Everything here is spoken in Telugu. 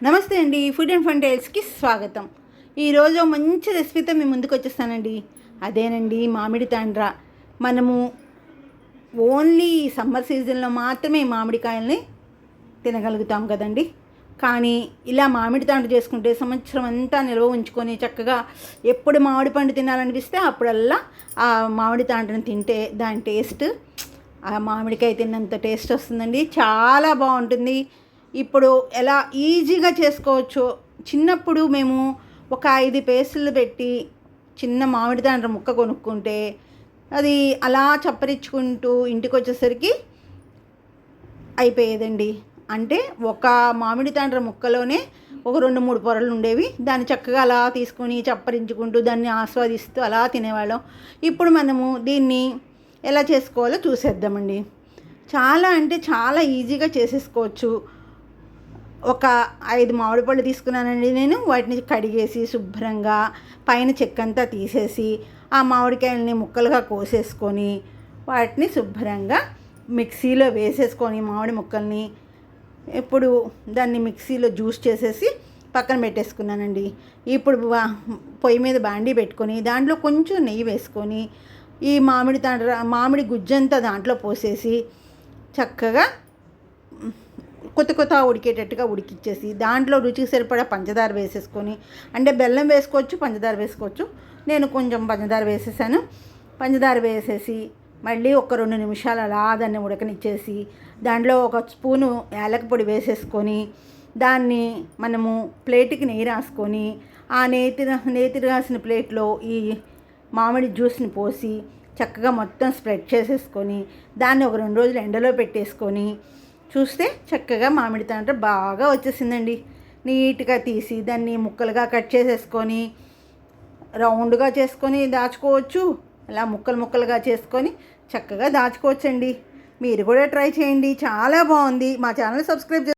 నమస్తే అండి. ఫుడ్ అండ్ ఫన్ టైల్స్కి స్వాగతం. ఈరోజు మంచి రెసిపీతో మీ ముందుకు వచ్చేస్తానండి. అదేనండి మామిడి తాండ్ర. మనము ఓన్లీ సమ్మర్ సీజన్లో మాత్రమే మామిడికాయల్ని తినగలుగుతాం కదండి. కానీ ఇలా మామిడి తాండ్ర చేసుకుంటే సంవత్సరం అంతా నిల్వ ఉంచుకొని చక్కగా ఎప్పుడు మామిడి పండు తినాలనిపిస్తే అప్పుడల్లా ఆ మామిడి తాండ్రని తింటే దాని టేస్ట్ ఆ మామిడికాయ తిన్నంత టేస్ట్ వస్తుందండి. చాలా బాగుంటుంది. ఇప్పుడు ఎలా ఈజీగా చేసుకోవచ్చు. చిన్నప్పుడు మేము ఒక 5 పేస్టులు పెట్టి చిన్న మామిడి తాండ్ర ముక్క కొనుక్కుంటే అది అలా చప్పరించుకుంటూ ఇంటికి వచ్చేసరికి అయిపోయేదండి. అంటే ఒక మామిడి తాండ్ర ముక్కలోనే ఒక 2-3 పొరలు ఉండేవి. దాన్ని చక్కగా అలా తీసుకొని చప్పరించుకుంటూ దాన్ని ఆస్వాదిస్తూ అలా తినేవాళ్ళం. ఇప్పుడు మనము దీన్ని ఎలా చేసుకోవాలో చూసేద్దామండి. చాలా అంటే చాలా ఈజీగా చేసేసుకోవచ్చు. ఒక 5 మామిడి పళ్ళు తీసుకున్నానండి నేను. వాటిని కడిగేసి శుభ్రంగా పైన చెక్కంతా తీసేసి ఆ మామిడికాయలని ముక్కలుగా కోసేసుకొని వాటిని శుభ్రంగా మిక్సీలో వేసేసుకొని మామిడి ముక్కల్ని ఇప్పుడు దాన్ని మిక్సీలో జ్యూస్ చేసేసి పక్కన పెట్టేసుకున్నానండి. ఇప్పుడు పొయ్యి మీద బాండీ పెట్టుకొని దాంట్లో కొంచెం నెయ్యి వేసుకొని ఈ మామిడి గుజ్జంతా దాంట్లో పోసేసి చక్కగా కొత్త ఉడికేటట్టుగా ఉడికిచ్చేసి దాంట్లో రుచికి సరిపడా పంచదార వేసేసుకొని, అంటే బెల్లం వేసుకోవచ్చు, పంచదార వేసుకోవచ్చు. నేను కొంచెం పంచదార వేసేసాను. పంచదార వేసేసి మళ్ళీ ఒక 2 నిమిషాలు అలా దాన్ని ఉడకనిచ్చేసి దాంట్లో ఒక స్పూను యాలక పొడి వేసేసుకొని దాన్ని మనము ప్లేట్కి నెయ్యి రాసుకొని ఆ నేతి రాసిన ప్లేట్లో ఈ మామిడి జ్యూస్ని పోసి చక్కగా మొత్తం స్ప్రెడ్ చేసేసుకొని దాన్ని ఒక 2 రోజులు ఎండలో పెట్టేసుకొని చూస్తే చక్కగా మామిడి తాండ్ర బాగా వచ్చేసిందండి. నీట్గా తీసి దాన్ని ముక్కలుగా కట్ చేసేసుకొని రౌండ్గా చేసుకొని దాచుకోవచ్చు. అలా ముక్కలుగా చేసుకొని చక్కగా దాచుకోవచ్చండి. మీరు కూడా ట్రై చేయండి. చాలా బాగుంది. మా ఛానల్ సబ్స్క్రైబ్